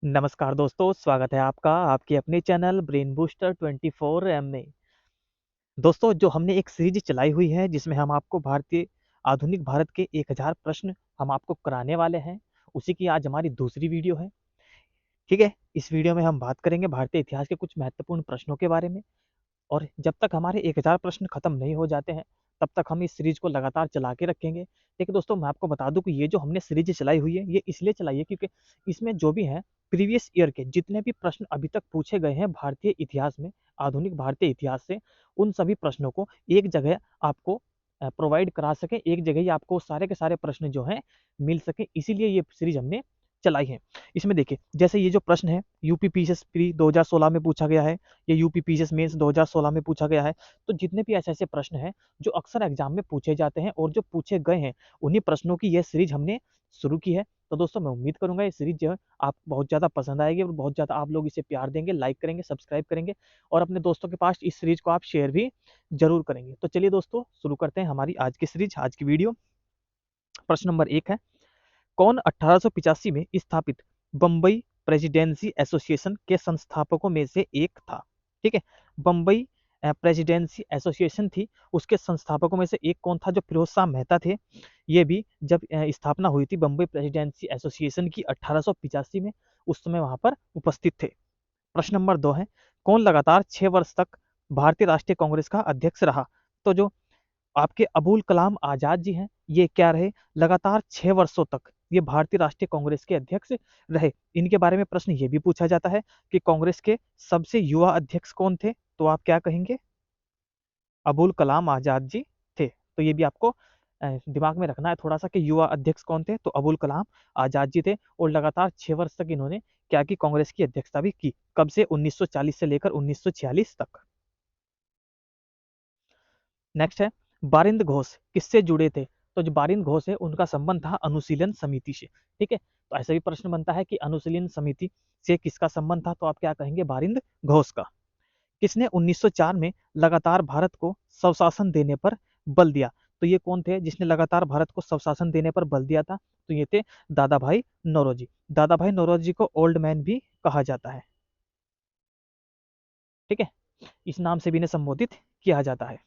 नमस्कार दोस्तों, स्वागत है आपका आपके अपने चैनल ब्रेन बूस्टर 24M में। दोस्तों, जो हमने एक सीरीज चलाई हुई है जिसमें हम आपको आधुनिक भारत के 1000 प्रश्न हम आपको कराने वाले हैं, उसी की आज हमारी दूसरी वीडियो है। ठीक है, इस वीडियो में हम बात करेंगे भारतीय इतिहास के कुछ महत्वपूर्ण प्रश्नों के बारे में। और जब तक हमारे 1000 प्रश्न खत्म नहीं हो जाते हैं, तब तक हम इस सीरीज को लगातार चला के रखेंगे। देखिए दोस्तों, मैं आपको बता दूं कि ये जो हमने सीरीज चलाई हुई है, ये इसलिए चलाई है क्योंकि इसमें जो भी है प्रीवियस ईयर के जितने भी प्रश्न अभी तक पूछे गए हैं भारतीय इतिहास में, आधुनिक भारतीय इतिहास से, उन सभी प्रश्नों को एक जगह आपको प्रोवाइड करा सके, एक जगह ही आपको सारे के सारे प्रश्न जो हैं मिल सके, इसीलिए ये सीरीज हमने चलाई है। इसमें देखिए, जैसे ये जो प्रश्न है यूपी पीसीएस प्री 2016 में पूछा गया है, ये यूपी पीसीएस मेंस 2016 में पूछा गया है। तो जितने भी ऐसे ऐसे प्रश्न हैं जो अक्सर एग्जाम में पूछे जाते हैं और जो पूछे गए हैं, उन्हीं प्रश्नों की यह सीरीज हमने शुरू की है। तो दोस्तों, मैं उम्मीद करूंगा ये सीरीज जो है आपको बहुत ज़्यादा पसंद आएगी और बहुत ज़्यादा आप लोग इसे प्यार देंगे, लाइक करेंगे, सब्सक्राइब करेंगे और अपने दोस्तों के पास इस सीरीज को आप शेयर भी जरूर करेंगे। तो चलिए दोस्तों, शुरू करते हैं हमारी आज की सीरीज, आज की वीडियो। प्रश्न नंबर 1 है, कौन 1885 में स्थापित बम्बई प्रेसिडेंसी एसोसिएशन के संस्थापकों में से एक था? ठीक है, बम्बई प्रेसिडेंसी एसोसिएशन थी, उसके संस्थापकों में से एक कौन था? जो फिरोज शाह मेहता थे। ये भी जब स्थापना हुई थी बम्बई प्रेसिडेंसी एसोसिएशन की 1885 में, उस समय वहां पर उपस्थित थे। प्रश्न नंबर 2 है, कौन लगातार 6 वर्ष तक भारतीय राष्ट्रीय कांग्रेस का अध्यक्ष रहा? तो जो आपके अबुल कलाम आजाद जी हैं, ये क्या रहे? लगातार 6 वर्षों तक ये भारतीय राष्ट्रीय कांग्रेस के अध्यक्ष रहे। इनके बारे में प्रश्न ये भी पूछा जाता है कि कांग्रेस के सबसे युवा अध्यक्ष कौन थे? तो आप क्या कहेंगे? अबुल कलाम आजाद जी थे। तो ये भी आपको दिमाग में रखना है थोड़ा सा कि युवा अध्यक्ष कौन थे। तो अबुल कलाम आजाद जी थे और लगातार 6 वर्ष तक इन्होंने क्या की? कांग्रेस की अध्यक्षता भी की। कब से? 1940 से लेकर 1946 तक। नेक्स्ट है, बारिंद घोष किससे जुड़े थे? तो जो बारिंद घोष है उनका संबंध था अनुशीलन समिति से। ठीक है, तो ऐसा भी प्रश्न बनता है कि अनुशीलन समिति से किसका संबंध था? तो आप क्या कहेंगे? बारिंद घोष का। किसने 1904 में लगातार भारत को स्वशासन देने पर बल दिया? तो ये कौन थे जिसने लगातार भारत को स्वशासन देने पर बल दिया था? तो ये थे दादा भाई नौरोजी। दादा भाई नौरोजी को ओल्ड मैन भी कहा जाता है। ठीक है, इस नाम से भी इन्हें संबोधित किया जाता है।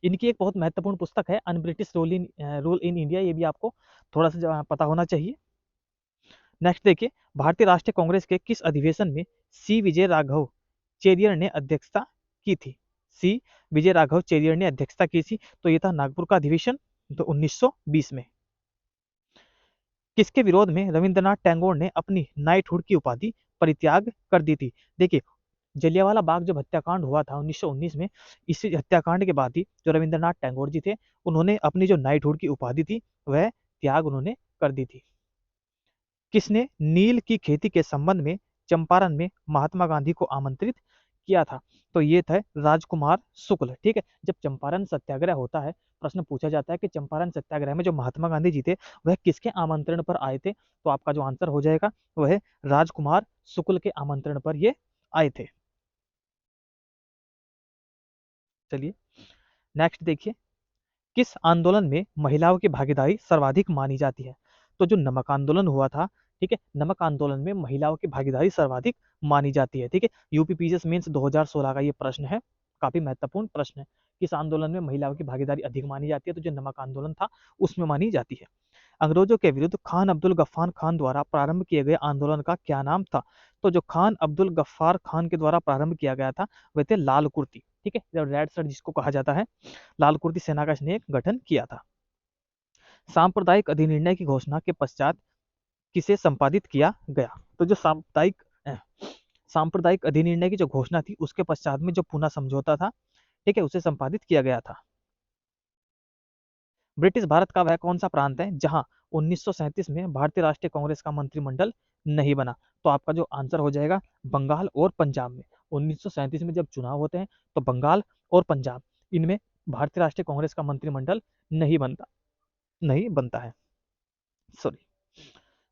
इनकी एक बहुत महत्वपूर्ण पुस्तक है un British rule in India, ये भी आपको थोड़ा सा पता होना चाहिए। नेक्स्ट देखिए, भारतीय राष्ट्रीय कांग्रेस के किस अधिवेशन में सी विजय राघव चेरियर ने अध्यक्षता की थी? सी विजय राघव चेरियर ने अध्यक्षता की थी, तो ये था नागपुर का अधिवेशन, तो 1920 में। किसके विरोध में रविंद्रनाथ टैगोर ने अपनी नाइटहुड की उपाधि परित्याग कर दी थी? देखिए, जलियांवाला बाग जब हत्याकांड हुआ था 1919 में, इसी हत्याकांड के बाद ही जो रविंद्रनाथ टैगोर जी थे, उन्होंने अपनी जो नाइटहुड की उपाधि थी वह त्याग उन्होंने कर दी थी। किसने नील की खेती के संबंध में चंपारण में महात्मा गांधी को आमंत्रित किया था? तो ये था राजकुमार शुक्ल। ठीक है, जब चंपारण सत्याग्रह होता है, प्रश्न पूछा जाता है कि चंपारण सत्याग्रह में जो महात्मा गांधी जी थे वह किसके आमंत्रण पर आए थे? तो आपका जो आंसर हो जाएगा वह राजकुमार शुक्ल के आमंत्रण पर ये आए थे। चलिए नेक्स्ट देखिए, किस आंदोलन में महिलाओं की भागीदारी सर्वाधिक मानी जाती है? तो जो नमक आंदोलन हुआ था, ठीक है, नमक आंदोलन में महिलाओं की भागीदारी सर्वाधिक मानी जाती है। ठीक है, यूपी पीसीएस मेंस 2016 का ये प्रश्न है, काफी महत्वपूर्ण प्रश्न है। किस आंदोलन में महिलाओं की भागीदारी अधिक मानी जाती है? तो जो नमक आंदोलन था उसमें मानी जाती है। अंग्रेजों के विरुद्ध खान अब्दुल गफ्फार खान द्वारा प्रारंभ किए गए आंदोलन का क्या नाम था? तो जो खान अब्दुल गफ्फार खान के द्वारा प्रारंभ किया गया था वह थे लाल कुर्ती। ठीक है, जब रेड शर्ट जिसको कहा जाता है, लाल कुर्ती सेना का इसने एक गठन किया था। सांप्रदायिक अधिनिर्णय की घोषणा के पश्चात किसे संपादित किया गया? तो जो सांप्रदायिक अधिनिर्णय की जो घोषणा थी उसके पश्चात में जो पूना समझौता था, ठीक है, उसे संपादित किया गया था। ब्रिटिश भारत का वह कौन सा प्रांत है जहां 1937 में भारतीय राष्ट्रीय कांग्रेस का मंत्रिमंडल नहीं बना? तो आपका जो आंसर हो जाएगा बंगाल और पंजाब में। 1937 में जब चुनाव होते हैं तो बंगाल और पंजाब, इनमें भारतीय राष्ट्रीय कांग्रेस का मंत्रिमंडल नहीं बनता है। सॉरी।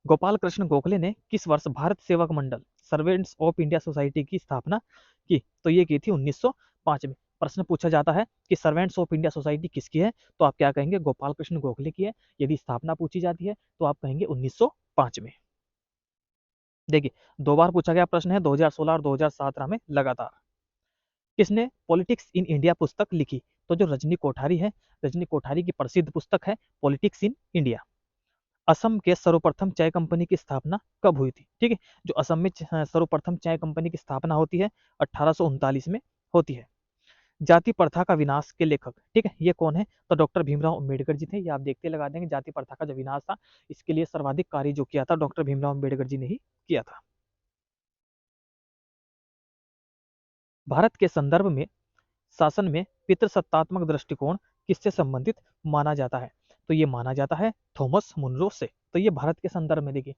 गोपाल कृष्ण गोखले ने किस वर्ष भारत सेवक मंडल सर्वेंट्स ऑफ इंडिया सोसाइटी की स्थापना की? तो ये की थी 1905 में। प्रश्न पूछा जाता है कि सर्वेंट्स ऑफ इंडिया सोसाइटी किसकी है? तो आप क्या कहेंगे? गोपाल कृष्ण गोखले की है। यदि स्थापना पूछी जाती है तो आप कहेंगे 1905 1905 में। देखिए, 2 बार पूछा गया प्रश्न है, 2016 और 2017 में लगातार। किसने पॉलिटिक्स इन इंडिया पुस्तक लिखी? तो जो रजनी कोठारी है, रजनी कोठारी की प्रसिद्ध पुस्तक है पॉलिटिक्स इन इंडिया। असम के सर्वप्रथम चाय कंपनी की स्थापना कब हुई थी? ठीक है, जो असम में सर्वप्रथम चाय कंपनी की स्थापना होती है 1839 में होती है। जाति प्रथा का विनाश के लेखक, ठीक है, ये कौन है? तो डॉक्टर भीमराव अंबेडकर जी थे। ये आप देखते लगा देंगे, जाति प्रथा का जो विनाश था, इसके लिए सर्वाधिक कार्य जो किया था डॉक्टर भीमराव अंबेडकर जी ने ही किया था। भारत के संदर्भ में शासन में पितृसत्तात्मक दृष्टिकोण किससे संबंधित माना जाता है? तो ये माना जाता है थॉमस मुनरो से। तो ये भारत के संदर्भ में, देखिए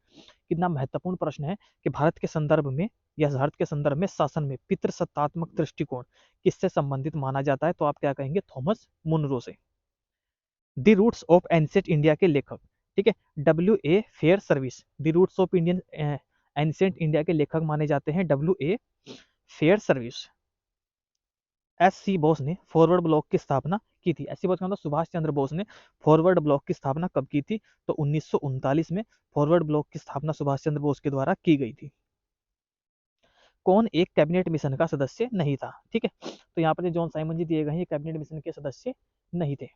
कितना महत्वपूर्ण प्रश्न है कि भारत के संदर्भ में या भारत के संदर्भ में शासन में पितृसत्तात्मक दृष्टिकोण किससे संबंधित माना जाता है? तो आप क्या कहेंगे? थॉमस मुनरो से। The roots of ancient India के लेखक, ठीक है, W.A. Fairservis. The roots of Indian ancient India के लेखक माने जाते हैं W.A. Fair service. S.C. Bose ने फॉरवर्ड ब्लॉक की स्थापना की थी। S.C. बोस का मतलब सुभाष चंद्र बोस ने फॉरवर्ड ब्लॉक की स्थापना कब की थी? तो 1939 में फॉरवर्ड ब्लॉक की स्थापना सुभाष चंद्र बोस के द्वारा की गई थी। कौन एक कैबिनेट मिशन का सदस्य नहीं था? ठीक है, तो यहाँ पर जॉन साइमन जी दिए गए हैं, ये कैबिनेट मिशन के सदस्य नहीं थे।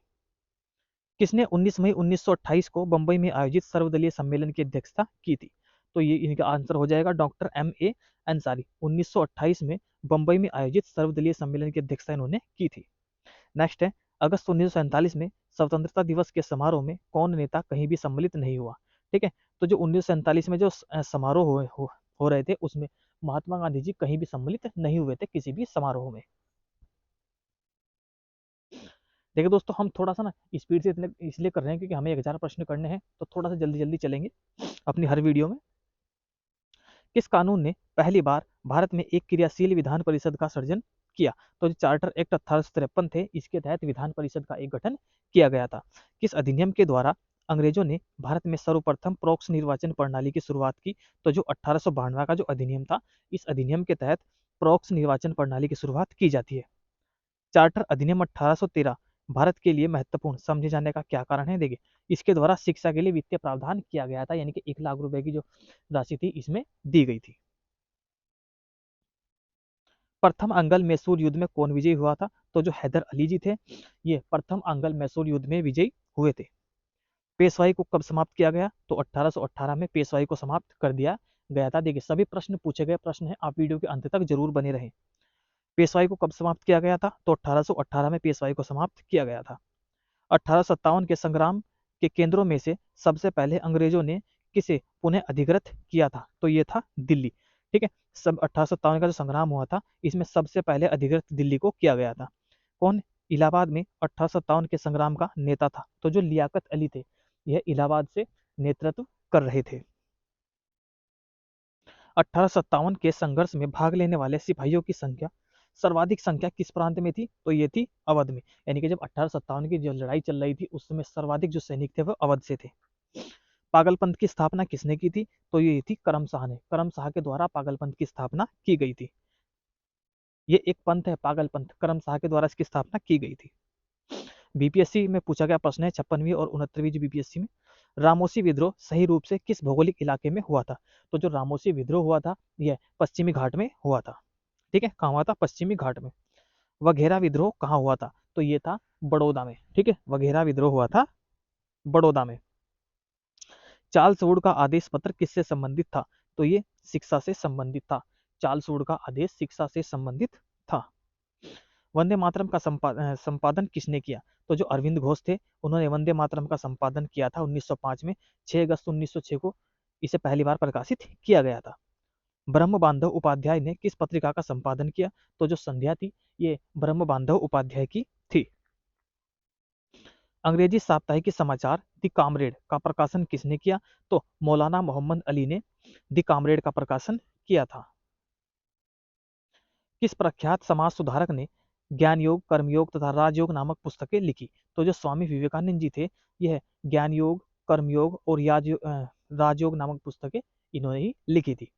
किसने 19 मई 1928 को बंबई में आयोजित सर्वदलीय सम्मेलन की अध्यक्षता की थी? तो ये इनका आंसर हो जाएगा डॉक्टर M.A. अंसारी। 1928 में बंबई में आयोजित सर्वदलीय सम्मेलन की अध्यक्षता इन्होंने की थी। नेक्स्ट है, अगस्त 1947 में स्वतंत्रता दिवस के समारोह में कौन नेता कहीं भी सम्मिलित नहीं हुआ? ठीक है, तो जो 1947 में जो समारोह हो रहे थे, उसमें महात्मा गांधी जी कहीं भी सम्मिलित नहीं हुए थे, किसी भी समारोह में। देखिए दोस्तों, हम थोड़ा सा ना स्पीड से इतने इसलिए कर रहे हैं क्योंकि हमें 1000 प्रश्न करने हैं, तो थोड़ा सा जल्दी जल्दी चलेंगे अपनी हर वीडियो में। किस कानून ने पहली बार भारत में एक क्रियाशील विधान परिषद का सृजन किया? तो जो चार्टर एक्ट 1853 थे, इसके तहत विधान परिषद का एक गठन किया गया था। किस अधिनियम के द्वारा अंग्रेजों ने भारत में सर्वप्रथम प्रोक्स निर्वाचन प्रणाली की शुरुआत की? तो जो 1892 का जो अधिनियम था, इस अधिनियम के तहत प्रोक्स निर्वाचन प्रणाली की शुरुआत की जाती है। चार्टर अधिनियम 1813 भारत के लिए महत्वपूर्ण समझे जाने का क्या कारण है? देखिए, इसके द्वारा शिक्षा के लिए वित्तीय प्रावधान किया गया था, यानी कि 1 लाख रुपए की जो राशि थी इसमें दी गई थी। प्रथम अंगल मैसूर युद्ध में कौन विजयी हुआ था? तो जो हैदर अली जी थे, ये प्रथम अंगल मैसूर युद्ध में विजयी हुए थे। पेशवाई को कब समाप्त किया गया? तो 1818 में पेशवाई को समाप्त कर दिया गया था। देखिए, सभी प्रश्न पूछे गए प्रश्न हैं, आप वीडियो के अंत तक जरूर बने रहें। पेशवाई को कब समाप्त किया गया था? तो 1818 में पेशवाई को समाप्त किया गया था। 1857 के संग्राम के केंद्रों में से सबसे पहले अंग्रेजों ने किसे पुनः अधिकृत किया था? तो ये था दिल्ली। ठीक है, सब 1857 का जो संग्राम हुआ था, इसमें सबसे पहले अधिकृत दिल्ली को किया गया था। कौन इलाहाबाद में 1857 के संग्राम का नेता था? तो जो लियाकत अली थे, यह इलाहाबाद से नेतृत्व कर रहे थे। 1857 के संघर्ष में भाग लेने वाले सिपाहियों की संख्या, सर्वाधिक संख्या किस प्रांत में थी? तो ये थी अवध में। यानी कि जब 1857 की जो लड़ाई चल रही थी, उस समय सर्वाधिक जो सैनिक थे वो अवध से थे। पागलपंथ की स्थापना किसने की थी? तो ये थी करम शाह ने। करम शाह के द्वारा पागलपंथ की स्थापना की गई थी। ये एक पंथ है पागलपंथ, करम शाह के द्वारा इसकी स्थापना की गई थी। बीपीएससी में पूछा गया प्रश्न है 56वीं और 69वीं जो बीपीएससी में, रामोसी विद्रोह सही रूप से किस भौगोलिक इलाके में हुआ था? तो जो रामोसी विद्रोह हुआ था, यह पश्चिमी घाट में हुआ था। ठीक है, कहाँ हुआ था? पश्चिमी घाट में। वघेरा विद्रोह कहाँ हुआ था? तो ये था बड़ौदा में। ठीक है, वघेरा विद्रोह हुआ था बड़ौदा में। चार्ल्स वुड का आदेश पत्र किससे संबंधित था? तो ये शिक्षा से संबंधित था। चार्ल्स वुड का आदेश शिक्षा से संबंधित था। वंदे मातरम का संपादन किसने किया? तो जो अरविंद घोष थे, उन्होंने वंदे मातरम का संपादन किया था 1905 में। 6 अगस्त 1906 को इसे पहली बार प्रकाशित किया गया था। ब्रह्म बांधव उपाध्याय ने किस पत्रिका का संपादन किया? तो जो संध्या थी, ये ब्रह्म बांधव उपाध्याय की थी। अंग्रेजी साप्ताहिक समाचार द कामरेड का प्रकाशन किसने किया? तो मौलाना मोहम्मद अली ने द कामरेड का प्रकाशन किया था। किस प्रख्यात समाज सुधारक ने ज्ञान योग, कर्मयोग तथा राजयोग नामक पुस्तकें लिखी? तो जो स्वामी विवेकानंद जी थे, यह ज्ञान योग, कर्मयोग और राजयोग नामक पुस्तकें इन्होंने ही लिखी थी।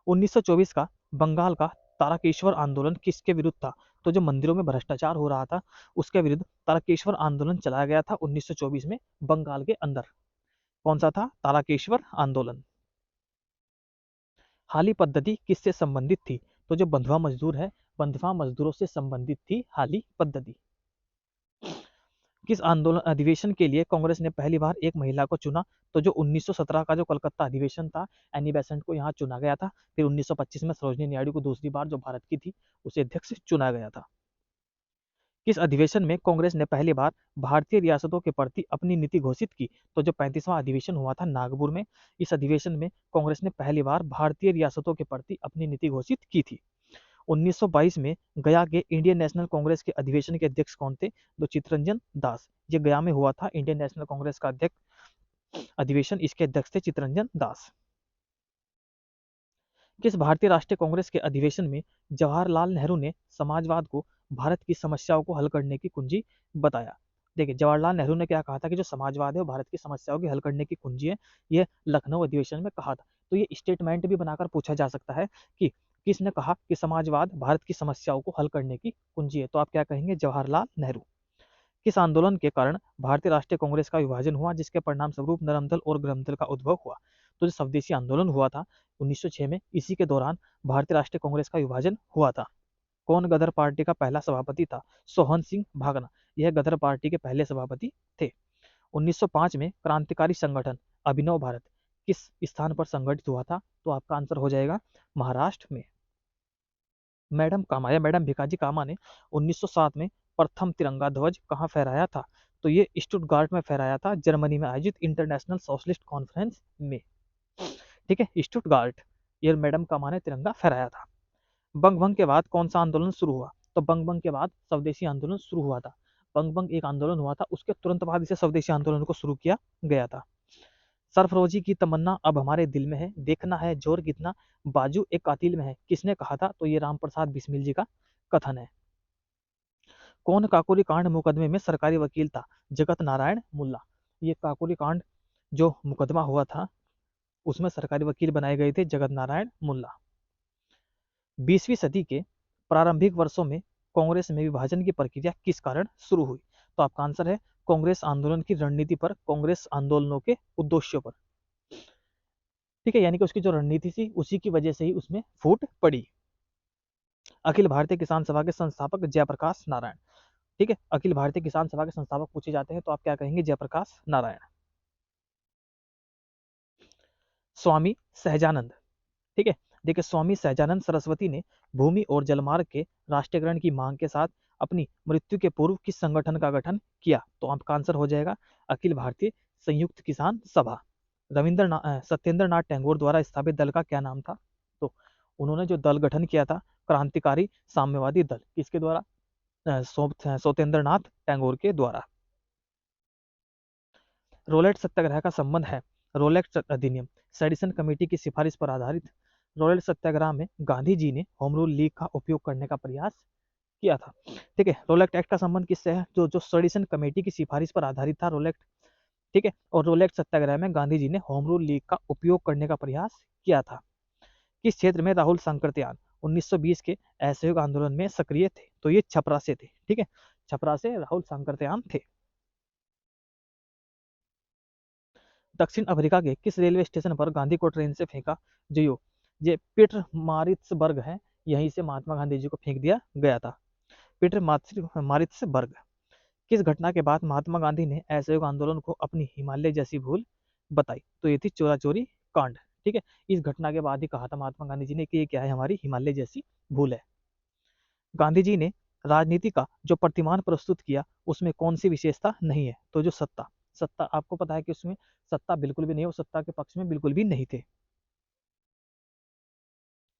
1924 का बंगाल का तारकेश्वर आंदोलन किसके विरुद्ध था? तो जो मंदिरों में भ्रष्टाचार हो रहा था, उसके विरुद्ध तारकेश्वर आंदोलन चलाया गया था 1924 में बंगाल के अंदर। कौन सा था? तारकेश्वर आंदोलन। हाली पद्धति किससे संबंधित थी? तो जो बंधुआ मजदूर है, बंधुआ मजदूरों से संबंधित थी हाली पद्धति। किस आंदोलन अधिवेशन के लिए कांग्रेस ने पहली बार एक महिला को चुना? तो जो 1917 का जो कलकत्ता अधिवेशन था, एनी बेसेंट को यहाँ चुना गया था। फिर 1925 में सरोजिनी नायडू को दूसरी बार, जो भारत की थी, उसे अध्यक्ष चुना गया था। किस अधिवेशन में कांग्रेस ने पहली बार भारतीय रियासतों के प्रति अपनी नीति घोषित की? तो जो 35वां अधिवेशन हुआ था नागपुर में, इस अधिवेशन में कांग्रेस ने पहली बार भारतीय रियासतों के प्रति अपनी नीति घोषित की थी। 1922 में गया के इंडियन नेशनल कांग्रेस के अधिवेशन के अध्यक्ष कौन थे? तो चित्तरंजन दास। ये गया में हुआ था इंडियन नेशनल कांग्रेस का अध्यक्ष अधिवेशन, इसके अध्यक्ष थे चित्तरंजन दास। किस भारतीय राष्ट्रीय कांग्रेस के अधिवेशन में जवाहरलाल नेहरू ने समाजवाद को भारत की समस्याओं को हल करने की कुंजी बताया? देखिए, जवाहरलाल नेहरू ने क्या कहा था कि जो समाजवाद है वो भारत की समस्याओं की हल करने की कुंजी है। यह लखनऊ अधिवेशन में कहा था। तो ये स्टेटमेंट भी बनाकर पूछा जा सकता है कि किसने कहा कि समाजवाद भारत की समस्याओं को हल करने की कुंजी है? तो आप क्या कहेंगे? जवाहरलाल नेहरू। किस आंदोलन के कारण भारतीय राष्ट्रीय कांग्रेस का विभाजन हुआ, जिसके परिणाम स्वरूप नरम दल और गरम दल का उद्भव हुआ? तो जो स्वदेशी आंदोलन हुआ था 1906 में, इसी के दौरान भारतीय राष्ट्रीय कांग्रेस का विभाजन हुआ था। कौन गदर पार्टी का पहला सभापति था? सोहन सिंह भागना। यह गदर पार्टी के पहले सभापति थे। 1905 में क्रांतिकारी संगठन अभिनव भारत किस स्थान पर संगठित हुआ था? तो आपका आंसर हो जाएगा महाराष्ट्र में। मैडम कामा या मैडम भिकाजी कामा ने 1907 में प्रथम तिरंगा ध्वज कहाँ फहराया था? तो ये स्टुटगार्ट में फहराया था, जर्मनी में आयोजित इंटरनेशनल सोशलिस्ट कॉन्फ्रेंस में। ठीक है, स्टुटगार्ट, ये मैडम कामा ने तिरंगा फहराया था। बंग भंग के बाद कौन सा आंदोलन शुरू हुआ? तो बंग भंग के बाद स्वदेशी आंदोलन शुरू हुआ था। बंग भंग एक आंदोलन हुआ था, उसके तुरंत बाद इसे स्वदेशी आंदोलन को शुरू किया गया था। सरफरोशी की तमन्ना अब हमारे दिल में है, देखना है जोर कितना बाजू एक कातिल में है, किसने कहा था? तो ये राम प्रसाद बिस्मिल जी का कथन है। कौन काकोरी कांड मुकदमे में सरकारी वकील था? जगत नारायण मुल्ला। ये काकोरी कांड जो मुकदमा हुआ था, उसमें सरकारी वकील बनाए गए थे जगत नारायण मुल्ला। 20वीं सदी के प्रारंभिक वर्षों में कांग्रेस में विभाजन की प्रक्रिया किस कारण शुरू हुई? तो आपका आंसर है कांग्रेस आंदोलन की रणनीति पर, कांग्रेस आंदोलनों के उद्देश्यों पर। ठीक है, यानी कि उसकी जो रणनीति थी उसी की वजह से ही उसमें फूट पड़ी। अखिल भारतीय किसान सभा के संस्थापक जयप्रकाश नारायण। ठीक है, अखिल भारतीय किसान सभा के संस्थापक पूछे जाते हैं तो आप क्या कहेंगे? जयप्रकाश नारायण। स्वामी सहजानंद। ठीक है, देखिए स्वामी सहजानंद सरस्वती ने भूमि और जलमार्ग के राष्ट्रीयकरण की मांग के साथ अपनी मृत्यु के पूर्व किस संगठन का गठन किया? तो आपका आंसर हो जाएगा अखिल भारतीय संयुक्त किसान सभा। सत्येंद्र नाथ टैगोर द्वारा स्थापित दल का क्या नाम था? तो उन्होंने जो दल गठन किया था क्रांतिकारी साम्यवादी दल, किसके द्वारा? सत्येंद्र नाथ टैगोर के द्वारा। रोलेट सत्याग्रह का संबंध है रोलेट अधिनियम सेडिसन कमेटी की सिफारिश पर आधारित। रोलेट सत्याग्रह में गांधी जी ने होम रूल लीग का उपयोग करने का प्रयास किया था। ठीक है, रोलेट एक्ट का संबंध किससे है? जो जो सेडिसन कमेटी की सिफारिश पर आधारित था रोलेट। ठीक है, और रोलेट सत्याग्रह में गांधी जी ने होम रूल लीग का उपयोग करने का प्रयास किया था। किस क्षेत्र में राहुल सांकृत्यान 1920 के असहयोग आंदोलन में सक्रिय थे? तो ये छपरा से थे। ठीक है, छपरा से राहुल सांकृत्यान थे। दक्षिण अफ्रीका के किस रेलवे स्टेशन पर गांधी को ट्रेन से फेंका? जो ये पीटर मारिट्सबर्ग है, यहीं से महात्मा गांधी जी को फेंक दिया गया था। Peter Maritzburg. किस घटना के बाद महात्मा गांधी ने असहयोग आंदोलन को अपनी हिमालय जैसी भूल बताई? तो ये थी चोरा चोरी कांड। ठीक है, इस घटना के बाद ही कहा था महात्मा गांधी जी ने कि ये क्या है? हमारी हिमालय जैसी भूल है। गांधी जी ने राजनीति का जो प्रतिमान प्रस्तुत किया उसमें कौन सी विशेषता नहीं है? तो जो सत्ता, सत्ता आपको पता है कि उसमें सत्ता बिल्कुल भी नहीं है, वो सत्ता के पक्ष में बिल्कुल भी नहीं थे।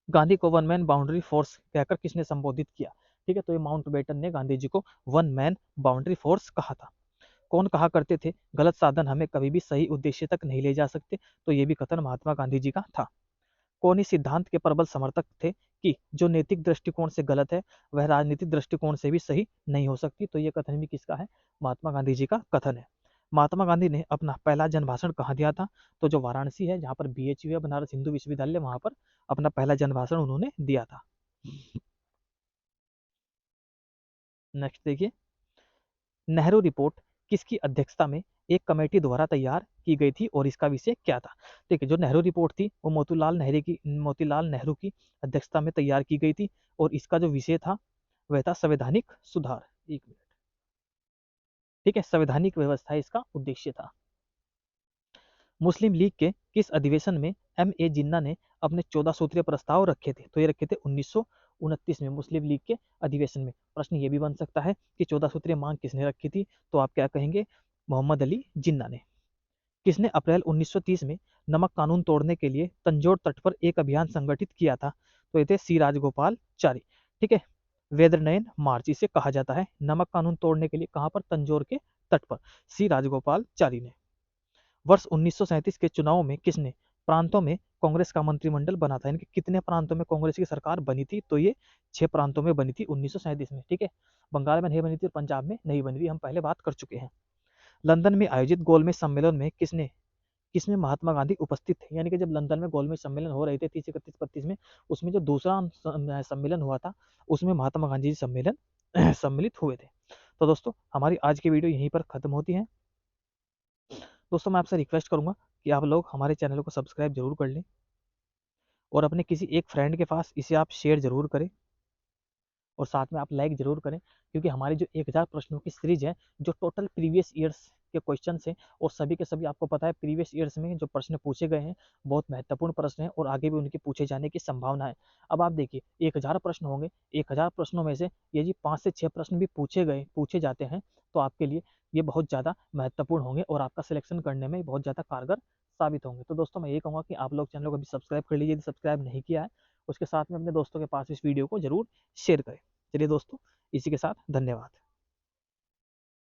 गांधी को वन मैन बाउंड्री फोर्स कहकर किसने संबोधित किया? ठीक है, तो ये माउंटबेटन ने गांधी जी को वन मैन बाउंड्री फोर्स कहा था। कौन कहा करते थे गलत साधन हमें कभी भी सही उद्देश्य तक नहीं ले जा सकते? तो ये भी कथन महात्मा गांधी जी का था। कौन इस सिद्धांत के प्रबल समर्थक थे कि जो नैतिक दृष्टिकोण से गलत है वह राजनीतिक दृष्टिकोण से भी सही नहीं हो सकती? तो ये कथन भी किसका है? महात्मा गांधी जी का कथन है। महात्मा गांधी ने अपना पहला जनभाषण कहाँ दिया था? तो जो वाराणसी है, जहाँ पर बीएचयू है, बनारस हिंदू विश्वविद्यालय, वहां पर अपना पहला जनभाषण उन्होंने दिया था। नेक्स्ट देखिए, नेहरू रिपोर्ट किसकी अध्यक्षता में एक कमेटी द्वारा तैयार की गई थी और इसका विषय क्या था? ठीक है, जो नेहरू रिपोर्ट थी वो मोतीलाल नेहरू की अध्यक्षता में तैयार की गई थी और इसका जो विषय था वह था संवैधानिक सुधार। एक मिनट, ठीक है, संवैधानिक व्यवस्था इसका उद्देश्य था। मुस्लिम लीग के किस अधिवेशन में M.A. जिन्ना ने अपने 14 सूत्रीय प्रस्ताव रखे थे? तो ये रखे थे 1929 में मुस्लिम लीग के अधिवेशन में। प्रश्न ये भी बन सकता है कि 14 सूत्रीय मांग किसने रखी थी? तो आप क्या कहेंगे? मोहम्मद अली जिन्ना ने। किसने अप्रैल 1930 में नमक कानून तोड़ने के लिए तंजौर तट पर एक अभियान संगठित किया था? तो ये थे सी राजगोपालचारी। ठीक है, वेदरनयन मार्च इसे कहा जाता है। नमक कानून तोड़ने के लिए कहां पर? तंजौर के तट पर, सी राजगोपालचारी ने। वर्ष 1937 के चुनाव में किसने प्रांतों में कांग्रेस का मंत्रिमंडल बना था? यानी कि कितने प्रांतों में कांग्रेस की सरकार बनी थी? तो ये 6 प्रांतों में बनी थी 1937 में। ठीक है, बंगाल में नहीं बनी थी और पंजाब में नहीं बनी थी, हम पहले बात कर चुके हैं। लंदन में आयोजित गोलमेज सम्मेलन में किसमें महात्मा गांधी उपस्थित थे? यानी कि जब लंदन में गोलमेज सम्मेलन हो रहे थे 30, 31, 32 में, उसमें जो दूसरा सम्मेलन हुआ था उसमें महात्मा गांधी जी सम्मेलन सम्मिलित हुए थे। तो दोस्तों हमारी आज की वीडियो यहीं पर खत्म होती है। दोस्तों मैं आपसे रिक्वेस्ट करूंगा कि आप लोग हमारे चैनल को सब्सक्राइब जरूर कर लें और अपने किसी एक फ्रेंड के पास इसे आप शेयर जरूर करें और साथ में आप लाइक जरूर करें, क्योंकि हमारी जो 1000 प्रश्नों की सीरीज है, जो टोटल प्रीवियस ईयर्स के क्वेश्चन हैं और सभी के सभी आपको पता है प्रीवियस ईयर्स में जो प्रश्न पूछे गए हैं बहुत महत्वपूर्ण प्रश्न हैं और आगे भी उनके पूछे जाने की संभावना है। अब आप देखिए 1000 प्रश्न होंगे, 1000 प्रश्नों में से यदि 5 से 6 प्रश्न भी पूछे जाते हैं तो आपके लिए ये बहुत ज़्यादा महत्वपूर्ण होंगे और आपका सिलेक्शन करने में बहुत ज़्यादा कारगर साबित होंगे। तो दोस्तों मैं ये कहूँगा कि आप लोग चैनल को अभी सब्सक्राइब कर लीजिए, यदि सब्सक्राइब नहीं किया है उसके साथ में अपने दोस्तों के पास इस वीडियो को जरूर शेयर करें। चलिए दोस्तों, इसी के साथ धन्यवाद।